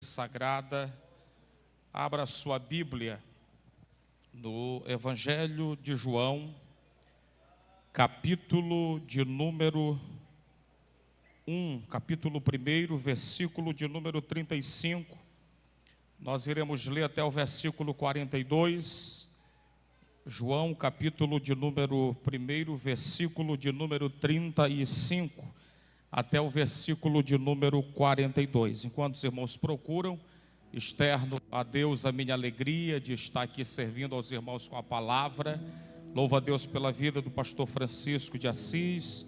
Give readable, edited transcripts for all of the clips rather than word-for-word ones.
Sagrada, abra sua Bíblia no Evangelho de João, capítulo de número 1, capítulo 1, versículo de número 35. Nós iremos ler até o versículo 42. João, capítulo de número 1, versículo de número 35. Até o versículo de número 42. Enquanto os irmãos procuram, externo a Deus a minha alegria de estar aqui servindo aos irmãos com a palavra. Louvo a Deus pela vida do pastor Francisco de Assis.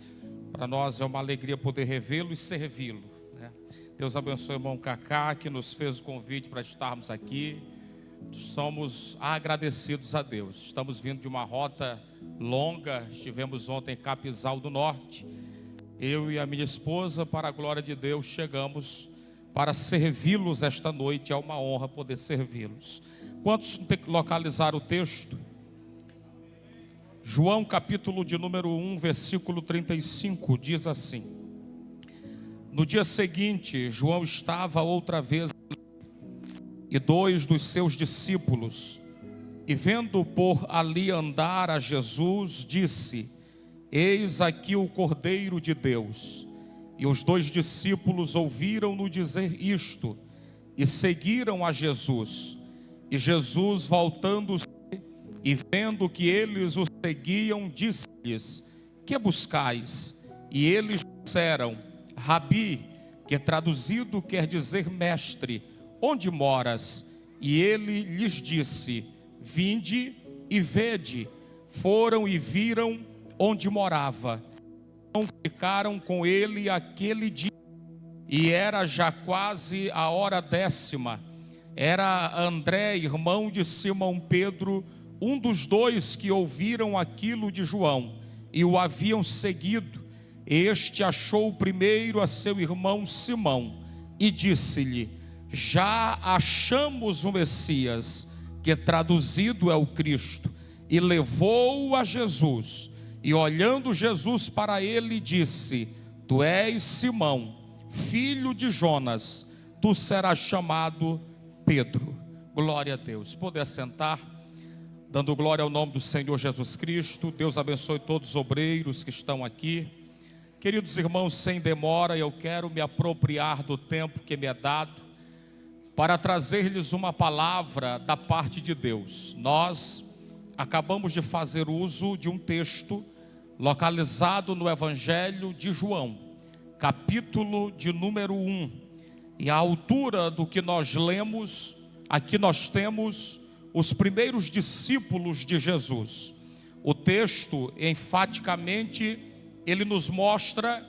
Para nós é uma alegria poder revê-lo e servi-lo, né? Deus abençoe o irmão Cacá, que nos fez o convite para estarmos aqui. Somos agradecidos a Deus. Estamos vindo de uma rota longa. Estivemos ontem em Capinzal do Norte. Eu e a minha esposa, para a glória de Deus, chegamos para servi-los esta noite. É uma honra poder servi-los. Quantos localizaram o texto? João, capítulo de número 1, versículo 35, diz assim: No dia seguinte, João estava outra vez e dois dos seus discípulos, e vendo por ali andar a Jesus, disse: Eis aqui o Cordeiro de Deus. E os dois discípulos ouviram-no dizer isto, e seguiram a Jesus. E Jesus, voltando-se e vendo que eles o seguiam, disse-lhes: Que buscais? E eles disseram: Rabi, que traduzido quer dizer mestre, onde moras? E ele lhes disse: Vinde e vede. Foram e viram onde morava. Não ficaram com ele aquele dia, e era já quase a hora 10ª. Era André, irmão de Simão Pedro, um dos dois que ouviram aquilo de João e o haviam seguido. Este achou primeiro a seu irmão Simão e disse-lhe: Já achamos o Messias, que traduzido é o Cristo, e levou-o a Jesus. E olhando Jesus para ele, disse: Tu és Simão, filho de Jonas, tu serás chamado Pedro. Glória a Deus. Pode assentar, dando glória ao nome do Senhor Jesus Cristo. Deus abençoe todos os obreiros que estão aqui. Queridos irmãos, sem demora, eu quero me apropriar do tempo que me é dado para trazer-lhes uma palavra da parte de Deus. Nós acabamos de fazer uso de um texto localizado no Evangelho de João, capítulo de número 1. E à altura do que nós lemos, aqui nós temos os primeiros discípulos de Jesus. O texto, enfaticamente, ele nos mostra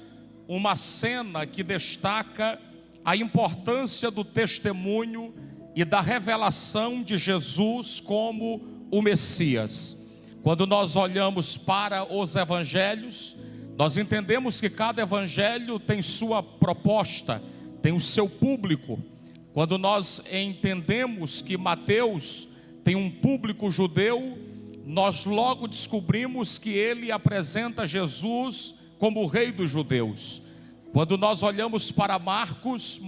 uma cena que destaca a importância do testemunho e da revelação de Jesus como o Messias. Quando nós olhamos para os evangelhos, nós entendemos que cada evangelho tem sua proposta, tem o seu público. Quando nós entendemos que Mateus tem um público judeu, nós logo descobrimos que ele apresenta Jesus como o rei dos judeus. Quando nós olhamos para Marcos,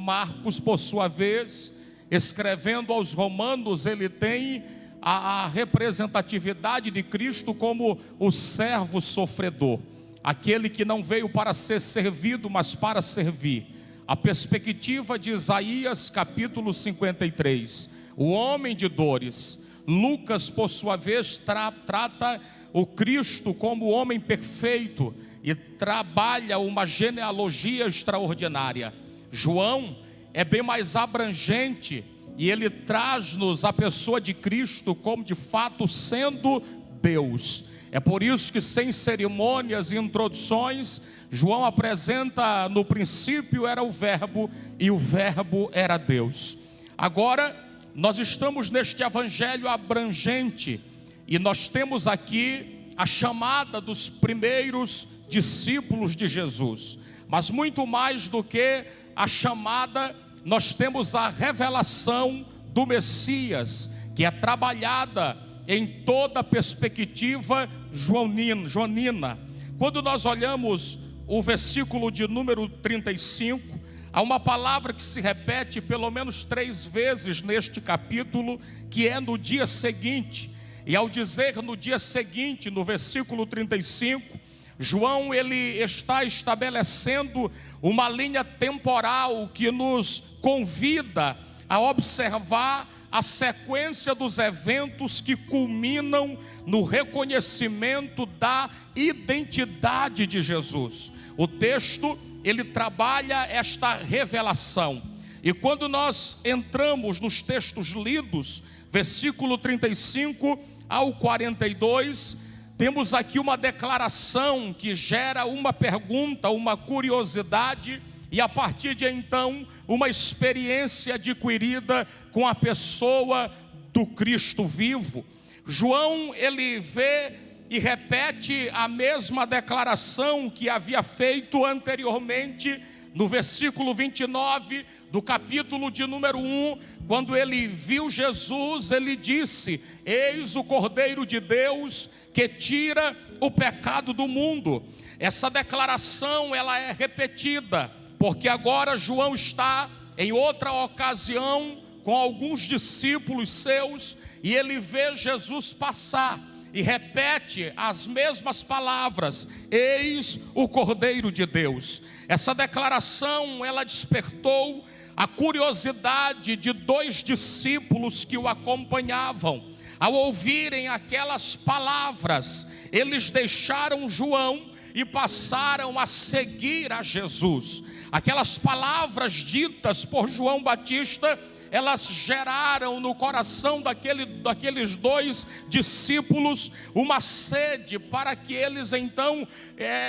por sua vez, escrevendo aos romanos, ele tem a representatividade de Cristo como o servo sofredor, aquele que não veio para ser servido, mas para servir. A perspectiva de Isaías, capítulo 53, o homem de dores. Lucas, por sua vez, trata o Cristo como o homem perfeito e trabalha uma genealogia extraordinária. João é bem mais abrangente, e ele traz-nos a pessoa de Cristo como de fato sendo Deus. É por isso que, sem cerimônias e introduções, João apresenta: no princípio era o verbo, e o verbo era Deus. Agora, nós estamos neste evangelho abrangente, e nós temos aqui a chamada dos primeiros discípulos de Jesus. Mas muito mais do que a chamada, nós temos a revelação do Messias, que é trabalhada em toda a perspectiva joanina. Quando nós olhamos o versículo de número 35, há uma palavra que se repete pelo menos 3 vezes neste capítulo, que é no dia seguinte. E ao dizer no dia seguinte, no versículo 35, João ele está estabelecendo uma linha temporal que nos convida a observar a sequência dos eventos que culminam no reconhecimento da identidade de Jesus. O texto ele trabalha esta revelação. E quando nós entramos nos textos lidos, versículo 35 ao 42, temos aqui uma declaração que gera uma pergunta, uma curiosidade, e a partir de então, uma experiência adquirida com a pessoa do Cristo vivo. João, ele vê e repete a mesma declaração que havia feito anteriormente, no versículo 29 do capítulo de número 1, quando ele viu Jesus, ele disse: eis o Cordeiro de Deus que tira o pecado do mundo. Essa declaração ela é repetida, porque agora João está em outra ocasião com alguns discípulos seus, e ele vê Jesus passar, e repete as mesmas palavras: eis o Cordeiro de Deus. Essa declaração ela despertou a curiosidade de 2 discípulos que o acompanhavam. Ao ouvirem aquelas palavras, eles deixaram João e passaram a seguir a Jesus. Aquelas palavras ditas por João Batista, elas geraram no coração daqueles 2 discípulos uma sede para que eles então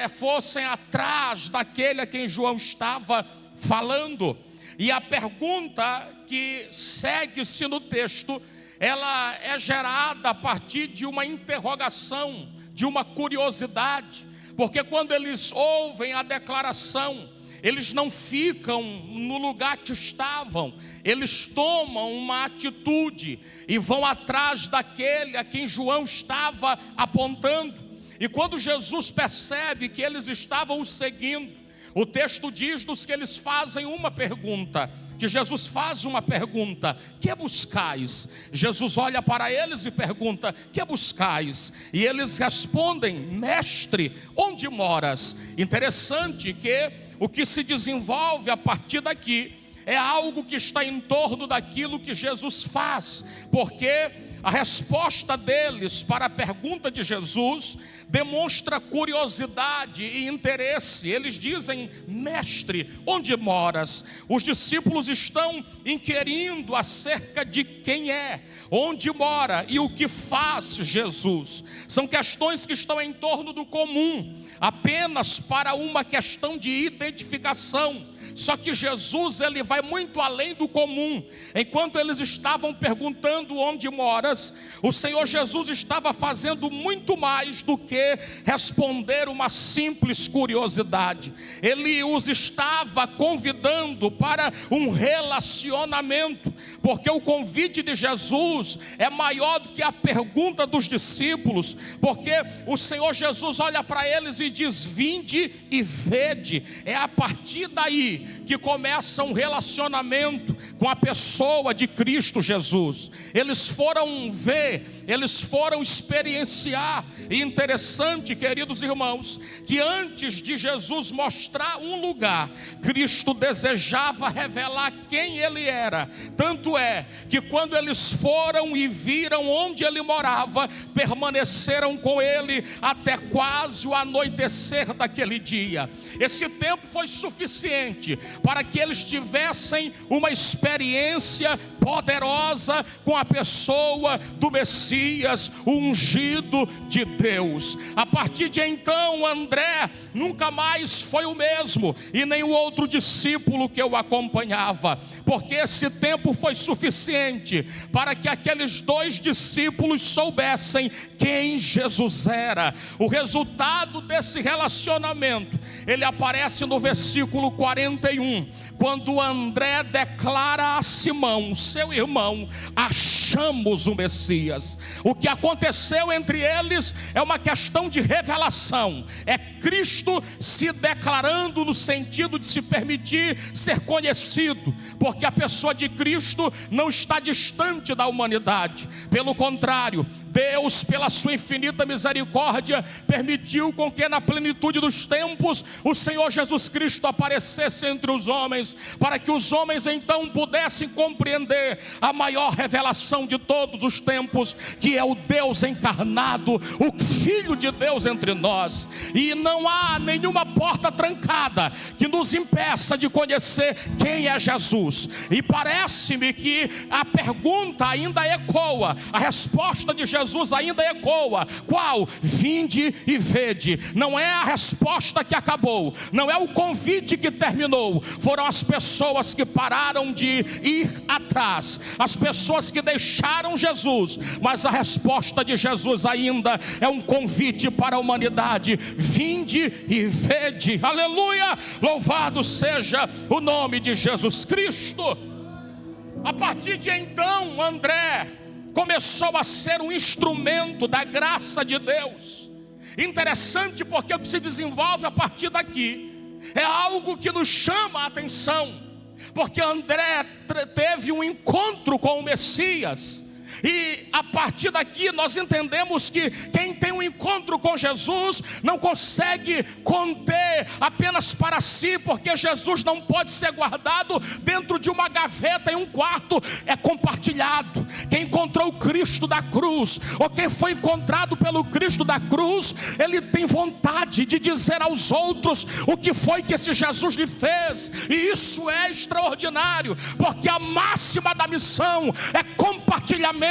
fossem atrás daquele a quem João estava falando. E a pergunta que segue-se no texto, ela é gerada a partir de uma interrogação, de uma curiosidade, porque quando eles ouvem a declaração, eles não ficam no lugar que estavam, eles tomam uma atitude e vão atrás daquele a quem João estava apontando. E quando Jesus percebe que eles estavam o seguindo, o texto diz-nos que eles fazem uma pergunta, que Jesus faz uma pergunta: que buscais? Jesus olha para eles e pergunta: que buscais? E eles respondem: mestre, onde moras? Interessante que o que se desenvolve a partir daqui é algo que está em torno daquilo que Jesus faz, porque a resposta deles para a pergunta de Jesus demonstra curiosidade e interesse. Eles dizem: mestre, onde moras? Os discípulos estão inquirindo acerca de quem é, onde mora e o que faz Jesus. São questões que estão em torno do comum, apenas para uma questão de identificação. Só que Jesus ele vai muito além do comum. Enquanto eles estavam perguntando onde moras, o Senhor Jesus estava fazendo muito mais do que responder uma simples curiosidade. Ele os estava convidando para um relacionamento, porque o convite de Jesus é maior do que a pergunta dos discípulos, porque o Senhor Jesus olha para eles e diz: vinde e vede. É a partir daí que começa um relacionamento com a pessoa de Cristo Jesus. Eles foram ver, eles foram experienciar. E interessante, queridos irmãos, que antes de Jesus mostrar um lugar, Cristo desejava revelar quem Ele era. Tanto é que quando eles foram e viram onde Ele morava, permaneceram com Ele até quase o anoitecer daquele dia. Esse tempo foi suficiente para que eles tivessem uma experiência poderosa com a pessoa do Messias, o ungido de Deus. A partir de então, André nunca mais foi o mesmo, e nem o outro discípulo que o acompanhava, porque esse tempo foi suficiente para que aqueles 2 discípulos soubessem quem Jesus era. O resultado desse relacionamento, ele aparece no versículo 41, quando André declara a Simão, seu irmão: achamos o Messias. O que aconteceu entre eles é uma questão de revelação, é Cristo se declarando no sentido de se permitir ser conhecido, porque a pessoa de Cristo não está distante da humanidade, pelo contrário, Deus, pela sua infinita misericórdia, permitiu com que na plenitude dos tempos o Senhor Jesus Cristo aparecesse entre os homens, para que os homens então pudessem compreender a maior revelação de todos os tempos, que é o Deus encarnado, o Filho de Deus entre nós. E não há nenhuma porta trancada que nos impeça de conhecer quem é Jesus. E parece-me que a pergunta ainda ecoa, a resposta de Jesus ainda ecoa. Qual? Vinde e vede. Não é a resposta que acabou, não é o convite que terminou, foram as pessoas que pararam de ir atrás, as pessoas que deixaram Jesus, mas a resposta de Jesus ainda é um convite para a humanidade: vinde e vede. Aleluia, louvado seja o nome de Jesus Cristo. A partir de então, André começou a ser um instrumento da graça de Deus. Interessante, porque o que se desenvolve a partir daqui é algo que nos chama a atenção, porque André teve um encontro com o Messias. E a partir daqui nós entendemos que quem tem um encontro com Jesus não consegue conter apenas para si, porque Jesus não pode ser guardado dentro de uma gaveta em um quarto, é compartilhado. Quem encontrou o Cristo da cruz, ou quem foi encontrado pelo Cristo da cruz, ele tem vontade de dizer aos outros o que foi que esse Jesus lhe fez. E isso é extraordinário, porque a máxima da missão é compartilhamento.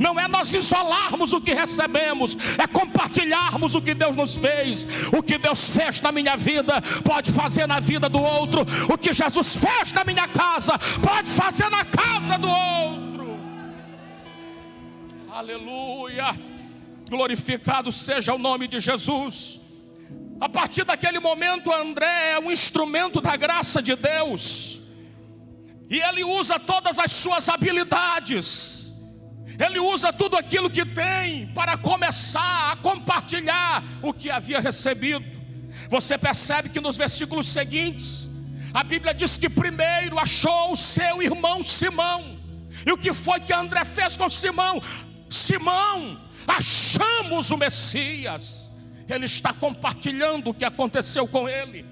Não é nós isolarmos o que recebemos, é compartilharmos o que Deus nos fez. O que Deus fez na minha vida pode fazer na vida do outro. O que Jesus fez na minha casa pode fazer na casa do outro. Aleluia, glorificado seja o nome de Jesus. A partir daquele momento, André é um instrumento da graça de Deus, e ele usa todas as suas habilidades, ele usa tudo aquilo que tem para começar a compartilhar o que havia recebido. Você percebe que nos versículos seguintes, a Bíblia diz que primeiro achou o seu irmão Simão. E o que foi que André fez com Simão? Simão, achamos o Messias. Ele está compartilhando o que aconteceu com ele.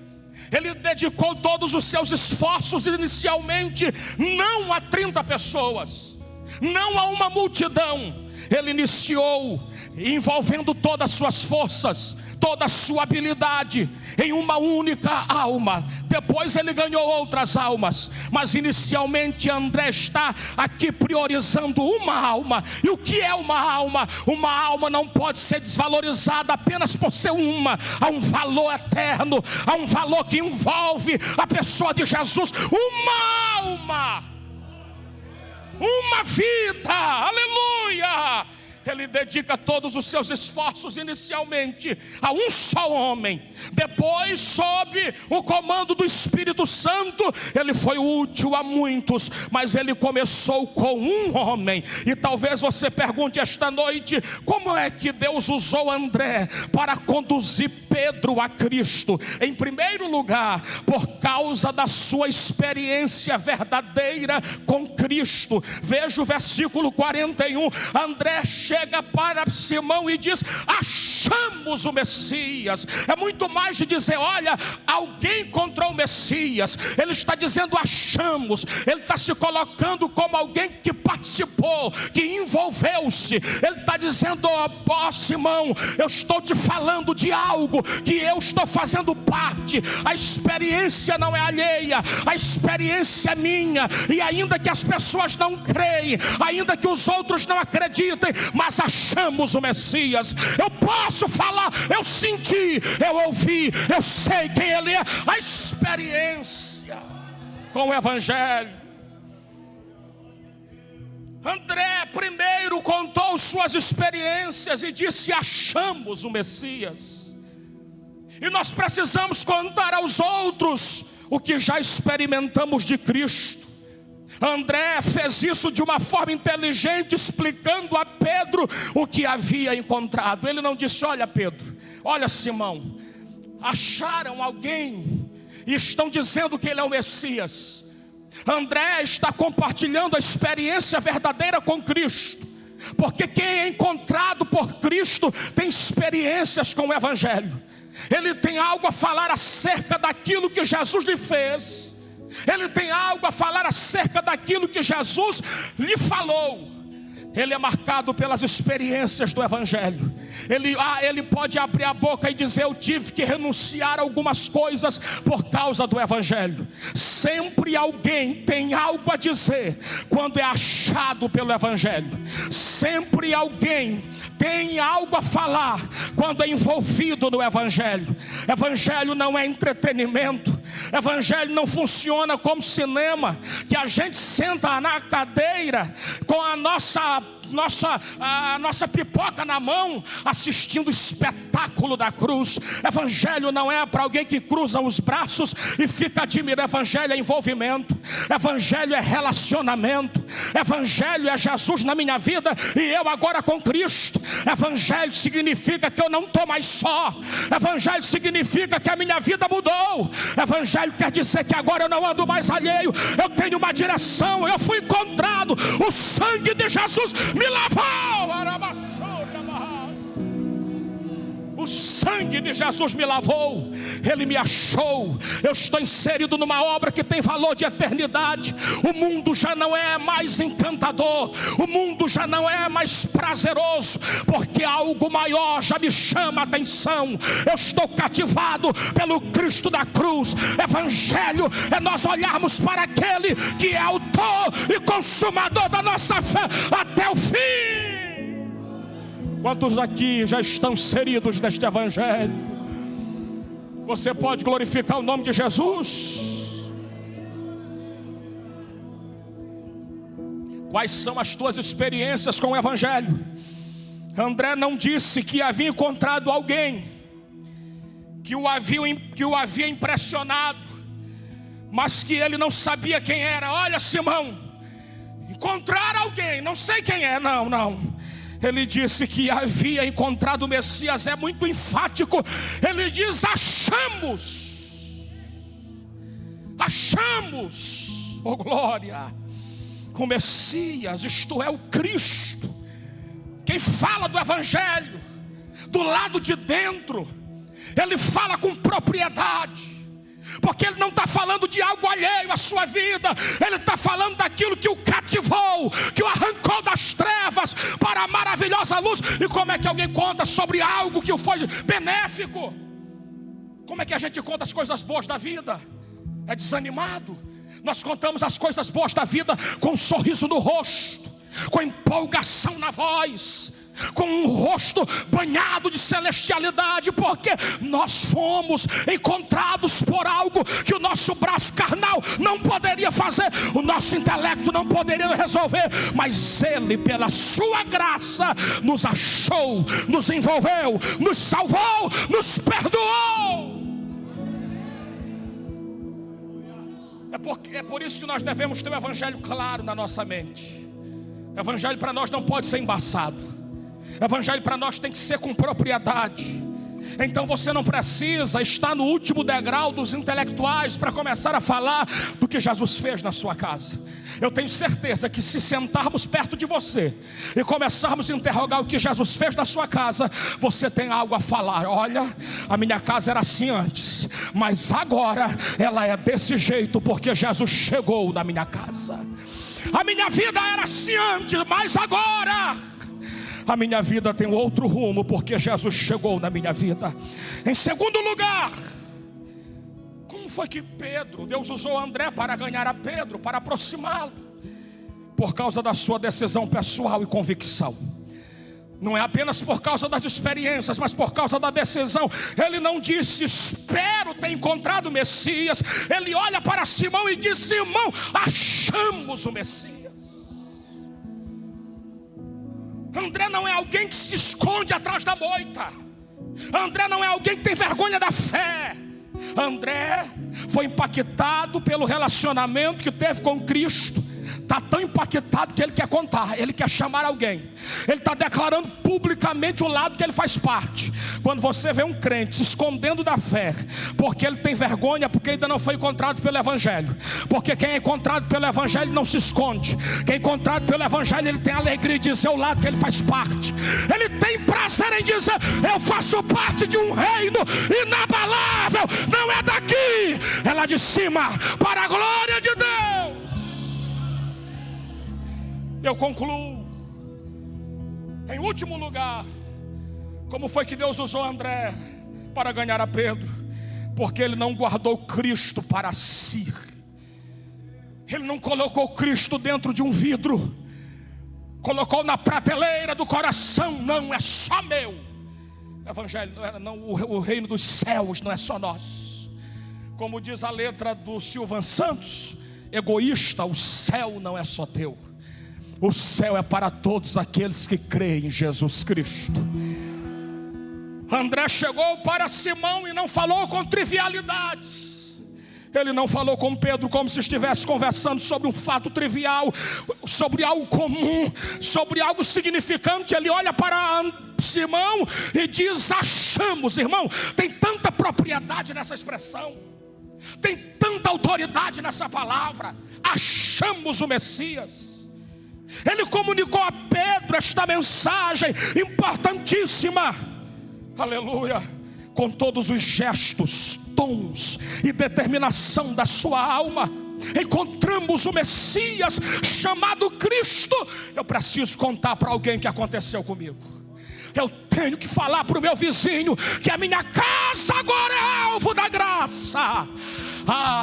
Ele dedicou todos os seus esforços inicialmente, não a 30 pessoas, não a uma multidão. Ele iniciou envolvendo todas as suas forças, toda a sua habilidade em uma única alma. Depois ele ganhou outras almas, mas inicialmente André está aqui priorizando uma alma. E o que é uma alma? Uma alma não pode ser desvalorizada apenas por ser uma. Há um valor eterno, há um valor que envolve a pessoa de Jesus. Uma alma, uma vida, aleluia. Ele dedica todos os seus esforços inicialmente a um só homem. Depois, sob o comando do Espírito Santo, ele foi útil a muitos, mas ele começou com um homem. E talvez você pergunte esta noite: como é que Deus usou André para conduzir Pedro a Cristo? Em primeiro lugar, por causa da sua experiência verdadeira com Cristo. Veja o versículo 41. André chega para Simão e diz: achamos o Messias. É muito mais de dizer: olha, alguém encontrou o Messias. Ele está dizendo achamos. Ele está se colocando como alguém que participou, que envolveu-se. Ele está dizendo: ó Simão, eu estou te falando de algo que eu estou fazendo parte. A experiência não é alheia, a experiência é minha. E ainda que as pessoas não creem, ainda que os outros não acreditem, mas achamos o Messias. Eu posso falar, eu senti, eu ouvi, eu sei quem ele é. A experiência com o Evangelho. André primeiro contou suas experiências e disse: achamos o Messias. E nós precisamos contar aos outros o que já experimentamos de Cristo. André fez isso de uma forma inteligente, explicando a Pedro o que havia encontrado. Ele não disse: olha Pedro, olha Simão, acharam alguém e estão dizendo que ele é o Messias. André está compartilhando a experiência verdadeira com Cristo, porque quem é encontrado por Cristo tem experiências com o Evangelho. Ele tem algo a falar acerca daquilo que Jesus lhe fez. Ele tem algo a falar acerca daquilo que Jesus lhe falou. Ele é marcado pelas experiências do Evangelho. Ele pode abrir a boca e dizer: eu tive que renunciar a algumas coisas por causa do Evangelho. Sempre alguém tem algo a dizer quando é achado pelo Evangelho. Sempre alguém tem algo a falar quando é envolvido no Evangelho. Evangelho não é entretenimento. Evangelho não funciona como cinema, que a gente senta na cadeira com a nossa pipoca na mão, assistindo o espetáculo da cruz. Evangelho não é para alguém que cruza os braços e fica admirando. Evangelho é envolvimento. Evangelho é relacionamento. Evangelho é Jesus na minha vida e eu agora com Cristo. Evangelho significa que eu não estou mais só. Evangelho significa que a minha vida mudou. Evangelho quer dizer que agora eu não ando mais alheio. Eu tenho uma direção. Eu fui encontrado. O sangue de Jesus me lavou. O sangue de Jesus me lavou. Ele me achou. Eu estou inserido numa obra que tem valor de eternidade. O mundo já não é mais encantador. O mundo já não é mais prazeroso, porque algo maior já me chama a atenção. Eu estou cativado pelo Cristo da cruz. Evangelho é nós olharmos para aquele que é autor e consumador da nossa fé até o fim. Quantos aqui já estão inseridos neste Evangelho? Você pode glorificar o nome de Jesus? Quais são as tuas experiências com o Evangelho? André não disse que havia encontrado alguém que o havia impressionado, mas que ele não sabia quem era. Olha, Simão, encontrar alguém, não sei quem é, não. Ele disse que havia encontrado o Messias, é muito enfático. Ele diz: achamos, oh glória, o Messias, isto é o Cristo. Quem fala do Evangelho do lado de dentro, ele fala com propriedade, porque ele não está falando de algo alheio à sua vida. Ele está falando daquilo que o cativou, que o arrancou das trevas para a maravilhosa luz. E como é que alguém conta sobre algo que o foi benéfico? Como é que a gente conta as coisas boas da vida? É desanimado. Nós contamos as coisas boas da vida com um sorriso no rosto, com empolgação na voz, com um rosto banhado de celestialidade, porque nós fomos encontrados por algo que o nosso braço carnal não poderia fazer, o nosso intelecto não poderia resolver, mas Ele, pela sua graça, nos achou, nos envolveu, nos salvou, nos perdoou. É por isso que nós devemos ter o Evangelho claro na nossa mente. O Evangelho para nós não pode ser embaçado. Evangelho para nós tem que ser com propriedade. Então você não precisa estar no último degrau dos intelectuais para começar a falar do que Jesus fez na sua casa. Eu tenho certeza que se sentarmos perto de você e começarmos a interrogar o que Jesus fez na sua casa, você tem algo a falar. Olha, a minha casa era assim antes, mas agora ela é desse jeito porque Jesus chegou na minha casa. A minha vida era assim antes, mas agora a minha vida tem outro rumo, porque Jesus chegou na minha vida. Em segundo lugar, como foi que Deus usou André para ganhar a Pedro, para aproximá-lo? Por causa da sua decisão pessoal e convicção. Não é apenas por causa das experiências, mas por causa da decisão. Ele não disse: espero ter encontrado o Messias. Ele olha para Simão e diz: Simão, achamos o Messias. André não é alguém que se esconde atrás da moita. André não é alguém que tem vergonha da fé. André foi impactado pelo relacionamento que teve com Cristo. Está tão impactado que ele quer contar, ele quer chamar alguém. Ele está declarando publicamente o lado que ele faz parte. Quando você vê um crente se escondendo da fé, porque ele tem vergonha, porque ainda não foi encontrado pelo Evangelho. Porque quem é encontrado pelo Evangelho não se esconde. Quem é encontrado pelo Evangelho, ele tem alegria de dizer o lado que ele faz parte. Ele tem prazer em dizer: eu faço parte de um reino inabalável. Não é daqui, é lá de cima, para a glória de Deus. Eu concluo, em último lugar, como foi que Deus usou André para ganhar a Pedro? Porque ele não guardou Cristo para si. Ele não colocou Cristo dentro de um vidro, colocou na prateleira do coração. Não, é só meu. Evangelho, o reino dos céus não é só nosso. Como diz a letra do Silvan Santos, egoísta, o céu não é só teu. O céu é para todos aqueles que creem em Jesus Cristo. André chegou para Simão e não falou com trivialidades. Ele não falou com Pedro como se estivesse conversando sobre um fato trivial, sobre algo comum, sobre algo significante. Ele olha para Simão e diz: achamos. Irmão, tem tanta propriedade nessa expressão, tem tanta autoridade nessa palavra. Achamos o Messias. Ele comunicou a Pedro esta mensagem importantíssima, aleluia, com todos os gestos, tons e determinação da sua alma. Encontramos o Messias chamado Cristo. Eu preciso contar para alguém que aconteceu comigo. Eu tenho que falar para o meu vizinho que a minha casa agora é alvo da graça.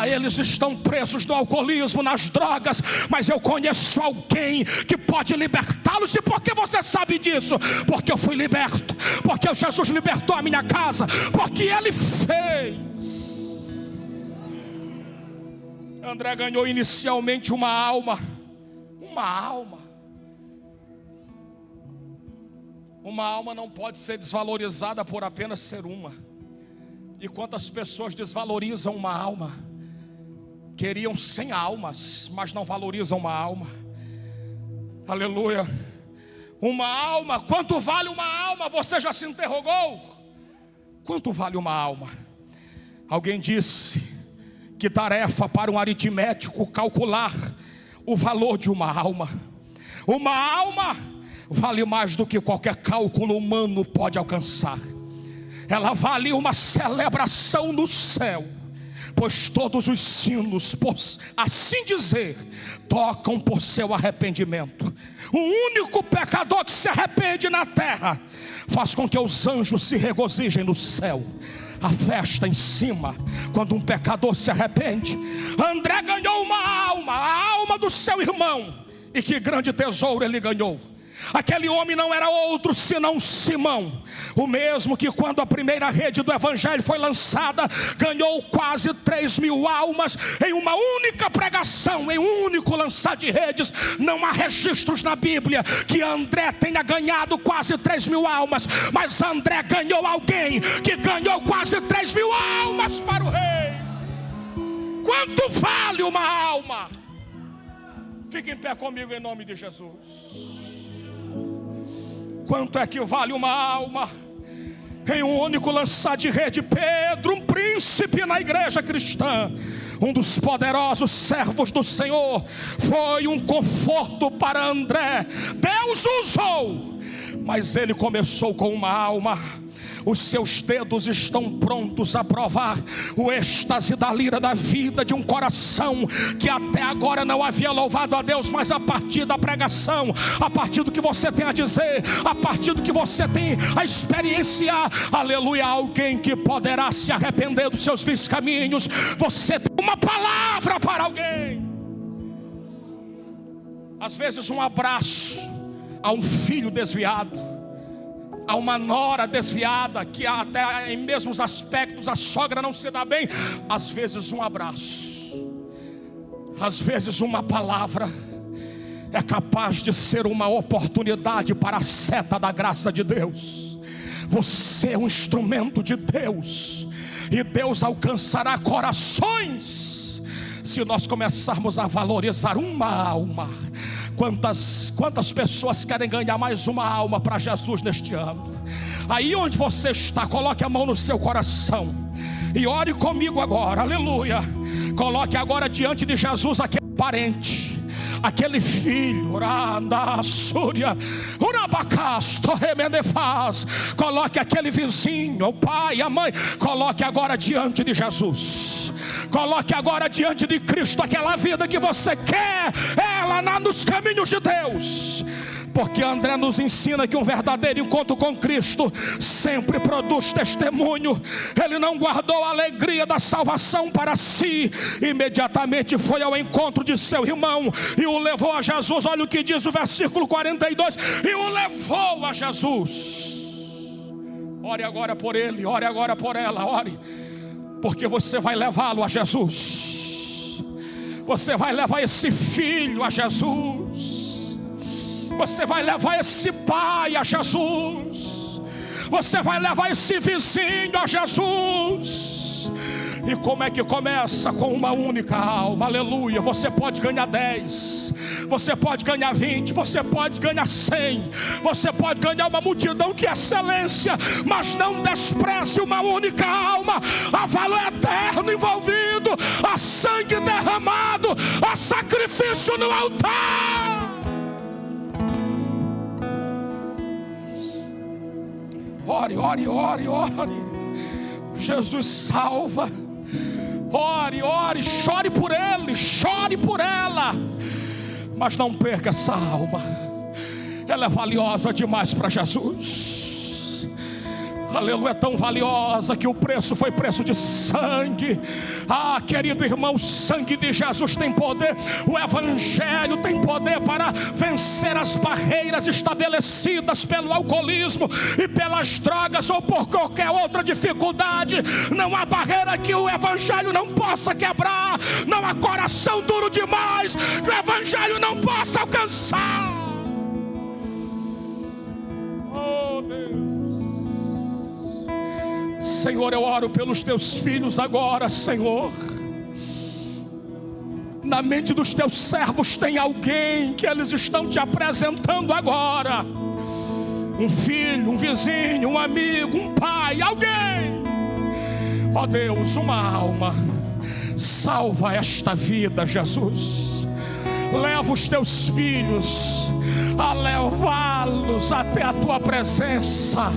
Eles estão presos no alcoolismo, nas drogas, mas eu conheço alguém que pode libertá-los. E por que você sabe disso? Porque eu fui liberto, porque Jesus libertou a minha casa, porque Ele fez. André ganhou inicialmente uma alma. Uma alma não pode ser desvalorizada por apenas ser uma. E quantas pessoas desvalorizam uma alma? Queriam 100 almas, mas não valorizam uma alma. Aleluia. Uma alma, quanto vale uma alma? Você já se interrogou? Quanto vale uma alma? Alguém disse: que tarefa para um aritmético calcular o valor de uma alma. Uma alma vale mais do que qualquer cálculo humano pode alcançar. Ela vale uma celebração no céu, pois todos os sinos, por assim dizer, tocam por seu arrependimento. O único pecador que se arrepende na terra faz com que os anjos se regozijem no céu. A festa em cima, quando um pecador se arrepende. André ganhou uma alma, a alma do seu irmão. E que grande tesouro ele ganhou. Aquele homem não era outro senão Simão, o mesmo que quando a primeira rede do Evangelho foi lançada, ganhou quase 3.000 almas em uma única pregação, em um único lançar de redes. Não há registros na Bíblia que André tenha ganhado quase 3.000 almas, mas André ganhou alguém que ganhou quase 3.000 almas para o rei. Quanto vale uma alma? Fique em pé comigo em nome de Jesus. Quanto é que vale uma alma? Em um único lançar de rede, Pedro, um príncipe na igreja cristã, um dos poderosos servos do Senhor, foi um conforto para André. Deus usou, mas ele começou com uma alma. Os seus dedos estão prontos a provar o êxtase da lira da vida de um coração que até agora não havia louvado a Deus, mas a partir da pregação, a partir do que você tem a dizer, a partir do que você tem a experienciar, aleluia, alguém que poderá se arrepender dos seus vícios caminhos. Você tem uma palavra para alguém. Às vezes um abraço a um filho desviado, a uma nora desviada, que até em mesmos aspectos a sogra não se dá bem. Às vezes um abraço, às vezes uma palavra, é capaz de ser uma oportunidade para a seta da graça de Deus. Você é um instrumento de Deus, e Deus alcançará corações se nós começarmos a valorizar uma alma. Quantas pessoas querem ganhar mais uma alma para Jesus neste ano? Aí onde você está, coloque a mão no seu coração e ore comigo agora, aleluia. Coloque agora diante de Jesus aquele parente, aquele filho, coloque aquele vizinho, o pai, a mãe. Coloque agora diante de Jesus. Coloque agora diante de Cristo aquela vida que você quer, ela nos caminhos de Deus. Porque André nos ensina que um verdadeiro encontro com Cristo sempre produz testemunho. Ele não guardou a alegria da salvação para si, imediatamente foi ao encontro de seu irmão e o levou a Jesus. Olha o que diz o versículo 42: e o levou a Jesus. Ore agora por ele, ore agora por ela, ore, porque você vai levá-lo a Jesus. Você vai levar esse filho a Jesus. Você vai levar esse pai a Jesus. Você vai levar esse vizinho a Jesus. E como é que começa? Com uma única alma, aleluia. Você pode ganhar 10, você pode ganhar 20, você pode ganhar 100, você pode ganhar uma multidão, que é excelência. Mas não despreze uma única alma. Há valor eterno envolvido, há sangue derramado, há sacrifício no altar. Ore, ore, ore, ore. Jesus salva. Ore, ore, chore por ele, chore por ela. Mas não perca essa alma. Ela é valiosa demais para Jesus. Aleluia, é tão valiosa que o preço foi preço de sangue. Ah, querido irmão, o sangue de Jesus tem poder. O evangelho tem poder para vencer as barreiras estabelecidas pelo alcoolismo e pelas drogas, ou por qualquer outra dificuldade. Não há barreira que o evangelho não possa quebrar. Não há coração duro demais que o evangelho não possa alcançar. Oh Deus. Senhor, eu oro pelos teus filhos agora, Senhor. Na mente dos teus servos tem alguém que eles estão te apresentando agora. Um filho, um vizinho, um amigo, um pai, alguém. Ó Deus, uma alma. Salva esta vida, Jesus. Leva os teus filhos a levá-los até a tua presença.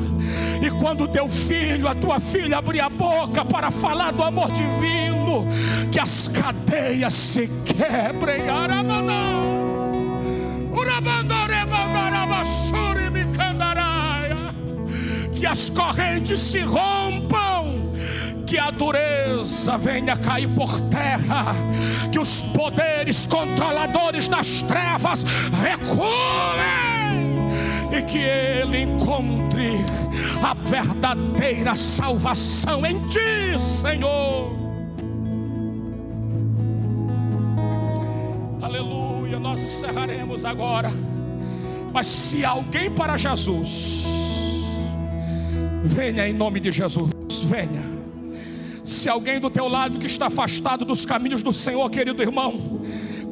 E quando o teu filho, a tua filha abrir a boca para falar do amor divino, que as cadeias se quebrem. Que as correntes se rompam, que a dureza venha cair por terra, que os poderes controladores das trevas recuem, e que ele encontre a verdadeira salvação em ti, Senhor. Aleluia. Nós encerraremos agora. Mas se alguém para Jesus, venha em nome de Jesus, venha. Se alguém do teu lado que está afastado dos caminhos do Senhor, querido irmão,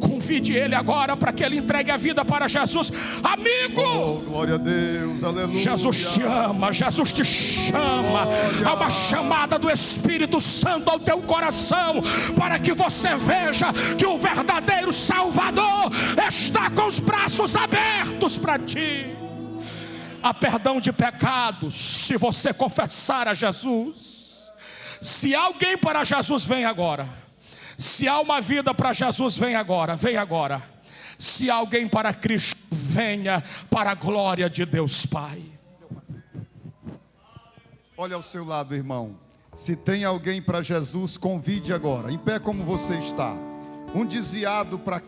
convide ele agora para que ele entregue a vida para Jesus. Amigo, oh, glória a Deus, aleluia. Jesus te ama, Jesus te chama. Glória. Há uma chamada do Espírito Santo ao teu coração, para que você veja que o verdadeiro Salvador está com os braços abertos para ti. Há perdão de pecados se você confessar a Jesus. Se alguém para Jesus, vem agora. Se há uma vida para Jesus, vem agora, vem agora. Se há alguém para Cristo, venha para a glória de Deus Pai. Olha ao seu lado, irmão. Se tem alguém para Jesus, convide agora. Em pé como você está. Um desviado para